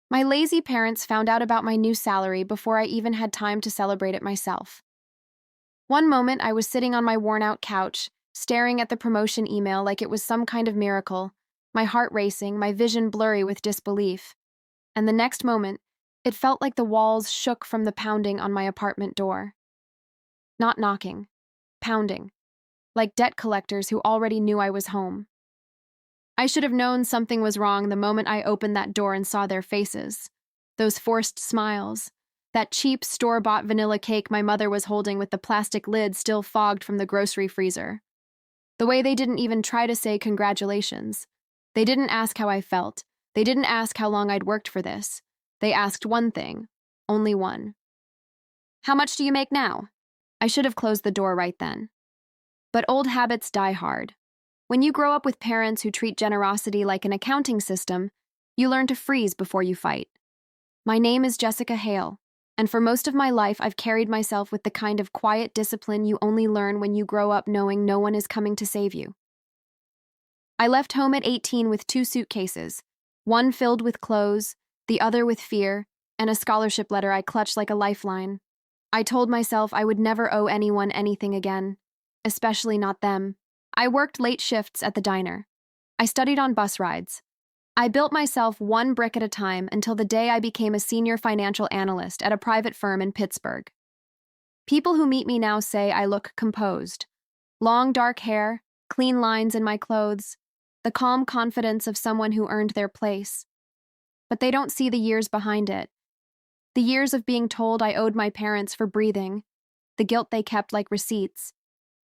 My lazy parents found out about my new salary before I even had time to celebrate it myself. One moment, I was sitting on my worn-out couch, staring at the promotion email like it was some kind of miracle, my heart racing, my vision blurry with disbelief. And the next moment, it felt like the walls shook from the pounding on my apartment door. Not knocking, pounding, like debt collectors who already knew I was home. I should have known something was wrong the moment I opened that door and saw their faces. Those forced smiles. That cheap, store-bought vanilla cake my mother was holding with the plastic lid still fogged from the grocery freezer. The way they didn't even try to say congratulations. They didn't ask how I felt. They didn't ask how long I'd worked for this. They asked one thing. Only one. How much do you make now? I should have closed the door right then. But old habits die hard. When you grow up with parents who treat generosity like an accounting system, you learn to freeze before you fight. My name is Jessica Hale, and for most of my life I've carried myself with the kind of quiet discipline you only learn when you grow up knowing no one is coming to save you. I left home at 18 with 2 suitcases, one filled with clothes, the other with fear, and a scholarship letter I clutched like a lifeline. I told myself I would never owe anyone anything again, especially not them. I worked late shifts at the diner. I studied on bus rides. I built myself one brick at a time until the day I became a senior financial analyst at a private firm in Pittsburgh. People who meet me now say I look composed. Long dark hair, clean lines in my clothes, the calm confidence of someone who earned their place. But they don't see the years behind it. The years of being told I owed my parents for breathing, the guilt they kept like receipts,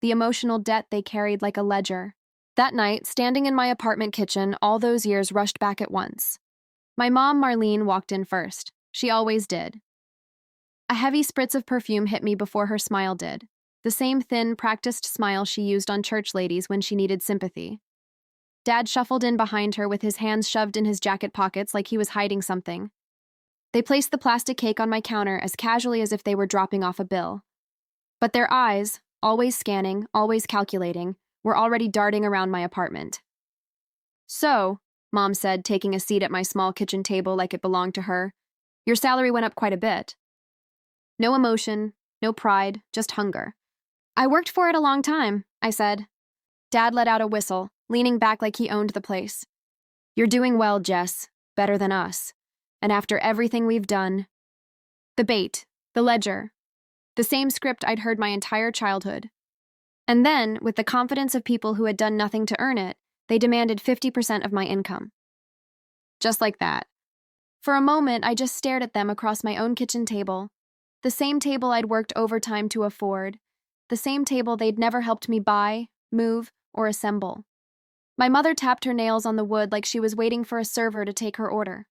the emotional debt they carried like a ledger. That night, standing in my apartment kitchen, all those years rushed back at once. My mom, Marlene, walked in first. She always did. A heavy spritz of perfume hit me before her smile did, the same thin, practiced smile she used on church ladies when she needed sympathy. Dad shuffled in behind her with his hands shoved in his jacket pockets like he was hiding something. They placed the plastic cake on my counter as casually as if they were dropping off a bill. But their eyes, always scanning, always calculating, were already darting around my apartment. So, Mom said, taking a seat at my small kitchen table like it belonged to her, your salary went up quite a bit. No emotion, no pride, just hunger. I worked for it a long time, I said. Dad let out a whistle, leaning back like he owned the place. You're doing well, Jess. Better than us. And after everything we've done. The bait, the ledger, the same script I'd heard my entire childhood. And then, with the confidence of people who had done nothing to earn it, they demanded 50% of my income. Just like that. For a moment, I just stared at them across my own kitchen table, the same table I'd worked overtime to afford, the same table they'd never helped me buy, move, or assemble. My mother tapped her nails on the wood like she was waiting for a server to take her order.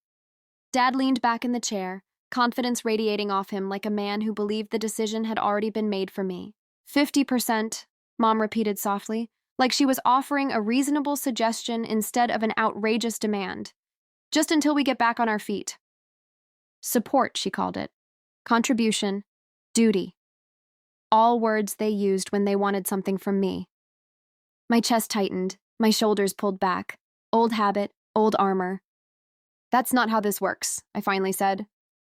Dad leaned back in the chair, confidence radiating off him like a man who believed the decision had already been made for me. 50%, Mom repeated softly, like she was offering a reasonable suggestion instead of an outrageous demand. Just until we get back on our feet. Support, she called it. Contribution. Duty. All words they used when they wanted something from me. My chest tightened, my shoulders pulled back. Old habit, old armor. That's not how this works, I finally said.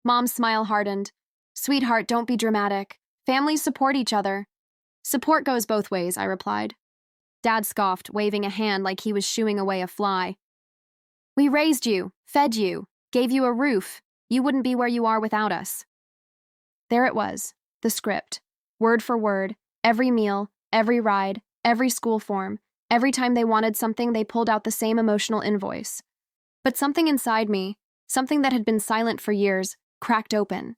Mom's smile hardened. Sweetheart, don't be dramatic. Families support each other. Support goes both ways, I replied. Dad scoffed, waving a hand like he was shooing away a fly. We raised you, fed you, gave you a roof. You wouldn't be where you are without us. There it was, the script. Word for word, every meal, every ride, every school form. Every time they wanted something, they pulled out the same emotional invoice. But something inside me, something that had been silent for years, cracked open.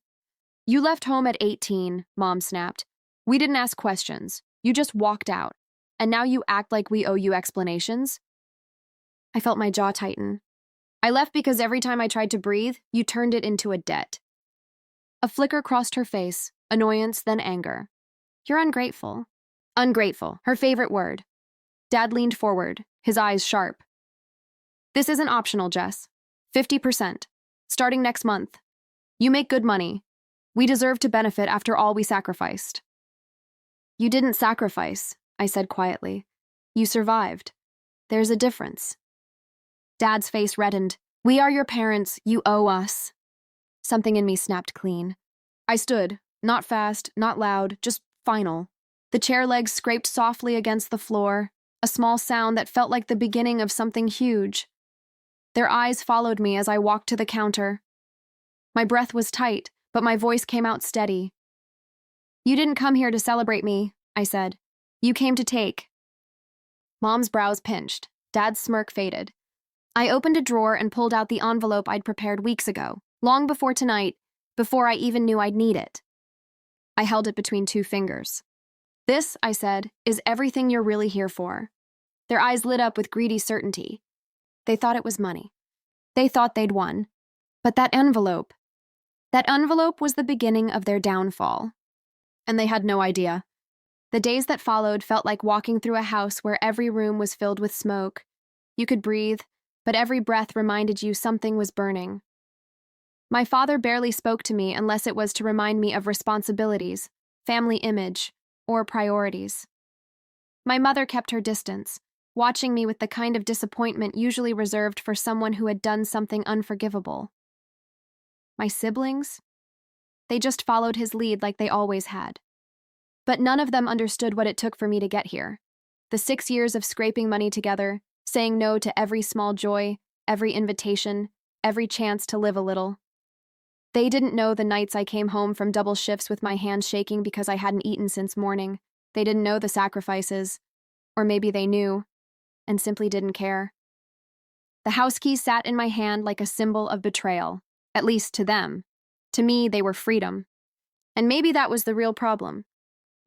You left home at 18, Mom snapped. We didn't ask questions. You just walked out. And now you act like we owe you explanations? I felt my jaw tighten. I left because every time I tried to breathe, you turned it into a debt. A flicker crossed her face, annoyance, then anger. You're ungrateful. Ungrateful, her favorite word. Dad leaned forward, his eyes sharp. This isn't optional, Jess. 50%. Starting next month. You make good money. We deserve to benefit after all we sacrificed. You didn't sacrifice, I said quietly. You survived. There's a difference. Dad's face reddened. We are your parents. You owe us. Something in me snapped clean. I stood, not fast, not loud, just final. The chair legs scraped softly against the floor, a small sound that felt like the beginning of something huge. Their eyes followed me as I walked to the counter. My breath was tight, but my voice came out steady. You didn't come here to celebrate me, I said. You came to take. Mom's brows pinched. Dad's smirk faded. I opened a drawer and pulled out the envelope I'd prepared weeks ago, long before tonight, before I even knew I'd need it. I held it between two fingers. This, I said, is everything you're really here for. Their eyes lit up with greedy certainty. They thought it was money. They thought they'd won. But that envelope was the beginning of their downfall. And they had no idea. The days that followed felt like walking through a house where every room was filled with smoke. You could breathe, but every breath reminded you something was burning. My father barely spoke to me unless it was to remind me of responsibilities, family image, or priorities. My mother kept her distance, watching me with the kind of disappointment usually reserved for someone who had done something unforgivable. My siblings? They just followed his lead like they always had. But none of them understood what it took for me to get here. The 6 years of scraping money together, saying no to every small joy, every invitation, every chance to live a little. They didn't know the nights I came home from double shifts with my hands shaking because I hadn't eaten since morning. They didn't know the sacrifices. Or maybe they knew, and simply didn't care. The house key sat in my hand like a symbol of betrayal, at least to them. To me, they were freedom. And maybe that was the real problem.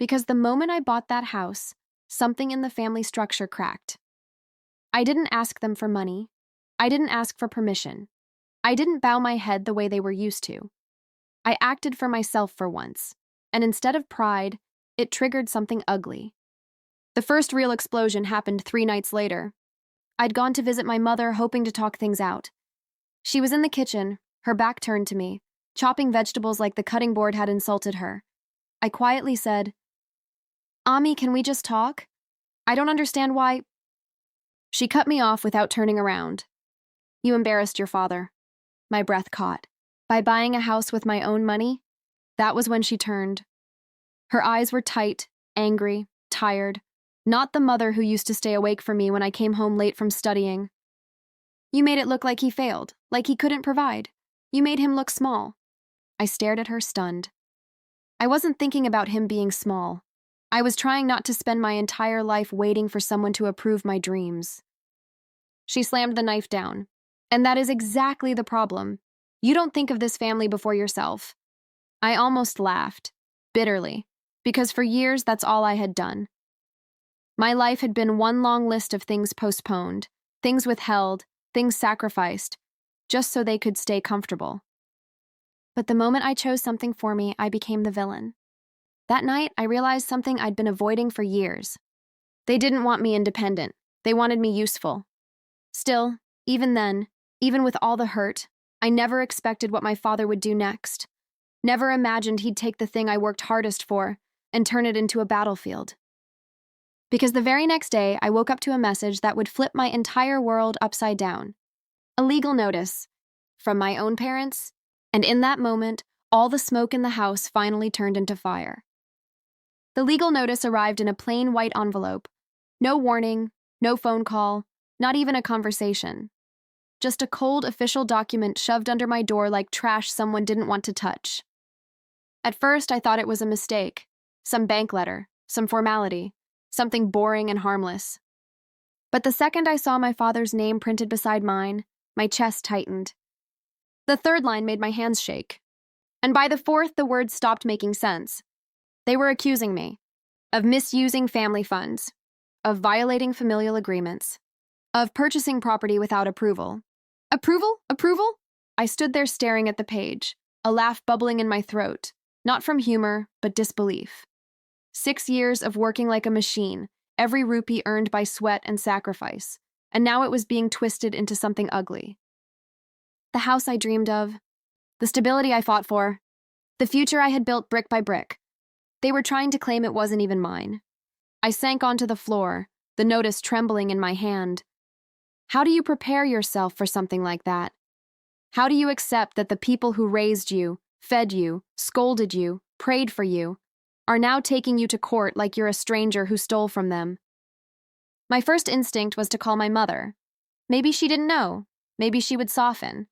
Because the moment I bought that house, something in the family structure cracked. I didn't ask them for money. I didn't ask for permission. I didn't bow my head the way they were used to. I acted for myself for once, and instead of pride, it triggered something ugly. The first real explosion happened 3 nights later. I'd gone to visit my mother, hoping to talk things out. She was in the kitchen, her back turned to me, chopping vegetables like the cutting board had insulted her. I quietly said, "Ami, can we just talk? I don't understand why—" She cut me off without turning around. "You embarrassed your father." My breath caught. By buying a house with my own money? That was when she turned. Her eyes were tight, angry, tired. Not the mother who used to stay awake for me when I came home late from studying. "You made it look like he failed, like he couldn't provide. You made him look small." I stared at her, stunned. I wasn't thinking about him being small. I was trying not to spend my entire life waiting for someone to approve my dreams. She slammed the knife down. And that is exactly the problem. You don't think of this family before yourself. I almost laughed, bitterly, because for years that's all I had done. My life had been one long list of things postponed, things withheld, things sacrificed, just so they could stay comfortable. But the moment I chose something for me, I became the villain. That night, I realized something I'd been avoiding for years. They didn't want me independent. They wanted me useful. Still, even then, even with all the hurt, I never expected what my father would do next. Never imagined he'd take the thing I worked hardest for and turn it into a battlefield. Because the very next day, I woke up to a message that would flip my entire world upside down. A legal notice from my own parents, and in that moment, all the smoke in the house finally turned into fire. The legal notice arrived in a plain white envelope. No warning, no phone call, not even a conversation. Just a cold official document shoved under my door like trash someone didn't want to touch. At first, I thought it was a mistake. Some bank letter, some formality, something boring and harmless. But the second I saw my father's name printed beside mine, my chest tightened. The third line made my hands shake. And by the fourth, the words stopped making sense. They were accusing me of misusing family funds, of violating familial agreements, of purchasing property without approval. Approval? Approval? I stood there staring at the page, a laugh bubbling in my throat, not from humor, but disbelief. 6 years of working like a machine, every rupee earned by sweat and sacrifice, and now it was being twisted into something ugly. The house I dreamed of, the stability I fought for, the future I had built brick by brick. They were trying to claim it wasn't even mine. I sank onto the floor, the notice trembling in my hand. How do you prepare yourself for something like that? How do you accept that the people who raised you, fed you, scolded you, prayed for you, are now taking you to court like you're a stranger who stole from them? My first instinct was to call my mother. Maybe she didn't know. Maybe she would soften.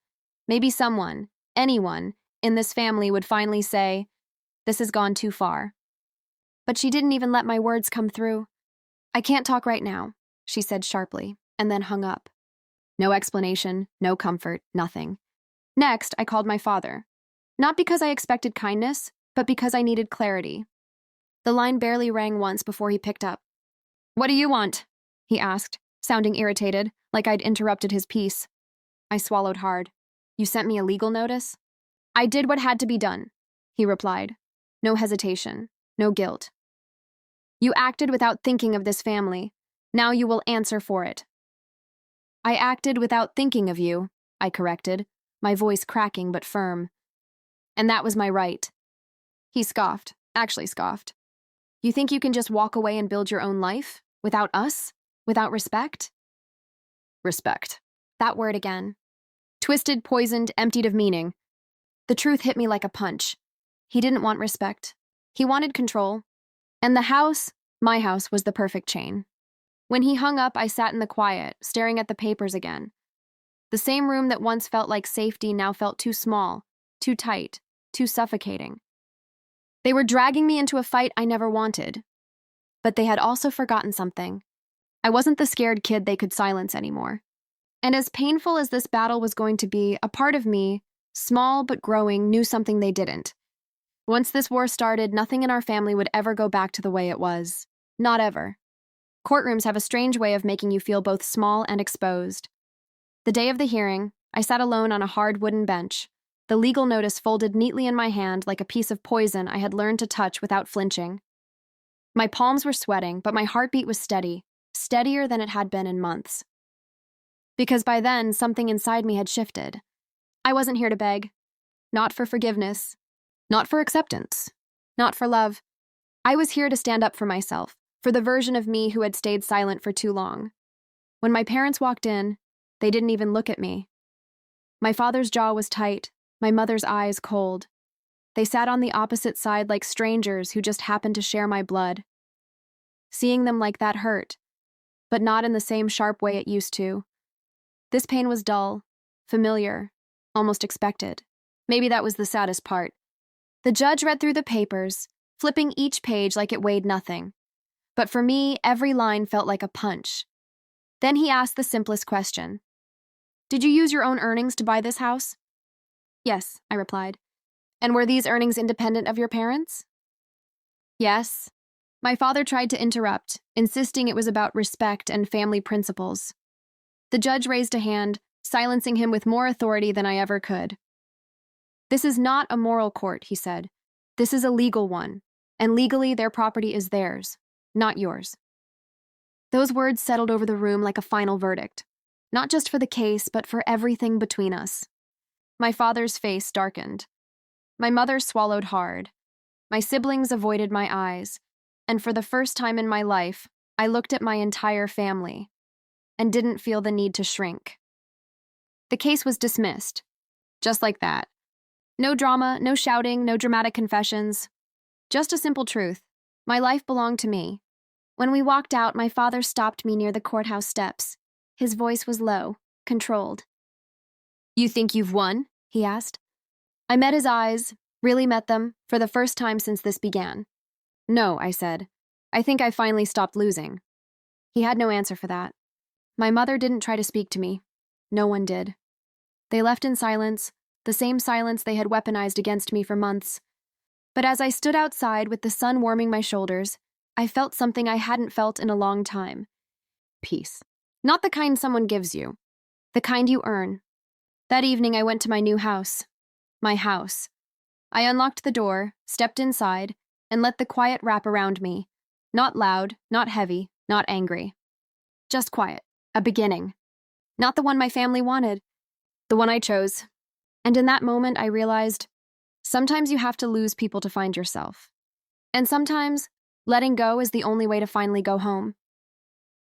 Maybe someone, anyone, in this family would finally say, "This has gone too far." But she didn't even let my words come through. "I can't talk right now," she said sharply, and then hung up. No explanation, no comfort, nothing. Next, I called my father. Not because I expected kindness, but because I needed clarity. The line barely rang once before he picked up. "What do you want?" he asked, sounding irritated, like I'd interrupted his peace. I swallowed hard. "You sent me a legal notice?" "I did what had to be done," he replied. No hesitation, no guilt. "You acted without thinking of this family. Now you will answer for it." "I acted without thinking of you," I corrected, my voice cracking but firm. "And that was my right." He scoffed, actually scoffed. "You think you can just walk away and build your own life? Without us? Without respect?" Respect. That word again. Twisted, poisoned, emptied of meaning. The truth hit me like a punch. He didn't want respect. He wanted control. And the house, my house, was the perfect chain. When he hung up, I sat in the quiet, staring at the papers again. The same room that once felt like safety now felt too small, too tight, too suffocating. They were dragging me into a fight I never wanted. But they had also forgotten something. I wasn't the scared kid they could silence anymore. And as painful as this battle was going to be, a part of me, small but growing, knew something they didn't. Once this war started, nothing in our family would ever go back to the way it was. Not ever. Courtrooms have a strange way of making you feel both small and exposed. The day of the hearing, I sat alone on a hard wooden bench, the legal notice folded neatly in my hand like a piece of poison I had learned to touch without flinching. My palms were sweating, but my heartbeat was steady, steadier than it had been in months. Because by then, something inside me had shifted. I wasn't here to beg. Not for forgiveness. Not for acceptance. Not for love. I was here to stand up for myself, for the version of me who had stayed silent for too long. When my parents walked in, they didn't even look at me. My father's jaw was tight, my mother's eyes cold. They sat on the opposite side like strangers who just happened to share my blood. Seeing them like that hurt, but not in the same sharp way it used to. This pain was dull, familiar, almost expected. Maybe that was the saddest part. The judge read through the papers, flipping each page like it weighed nothing. But for me, every line felt like a punch. Then he asked the simplest question. "Did you use your own earnings to buy this house?" "Yes," I replied. "And were these earnings independent of your parents?" "Yes." My father tried to interrupt, insisting it was about respect and family principles. The judge raised a hand, silencing him with more authority than I ever could. "This is not a moral court," he said. "This is a legal one, and legally their property is theirs, not yours." Those words settled over the room like a final verdict, not just for the case, but for everything between us. My father's face darkened. My mother swallowed hard. My siblings avoided my eyes, and for the first time in my life, I looked at my entire family and didn't feel the need to shrink. The case was dismissed, just like that. No drama, no shouting, no dramatic confessions. Just a simple truth. My life belonged to me. When we walked out, my father stopped me near the courthouse steps. His voice was low, controlled. "You think you've won?" he asked. I met his eyes, really met them, for the first time since this began. "No," I said. "I think I finally stopped losing." He had no answer for that. My mother didn't try to speak to me. No one did. They left in silence, the same silence they had weaponized against me for months. But as I stood outside with the sun warming my shoulders, I felt something I hadn't felt in a long time. Peace. Not the kind someone gives you. The kind you earn. That evening I went to my new house. My house. I unlocked the door, stepped inside, and let the quiet wrap around me. Not loud, not heavy, not angry. Just quiet. A beginning. Not the one my family wanted. The one I chose. And in that moment I realized, sometimes you have to lose people to find yourself. And sometimes, letting go is the only way to finally go home.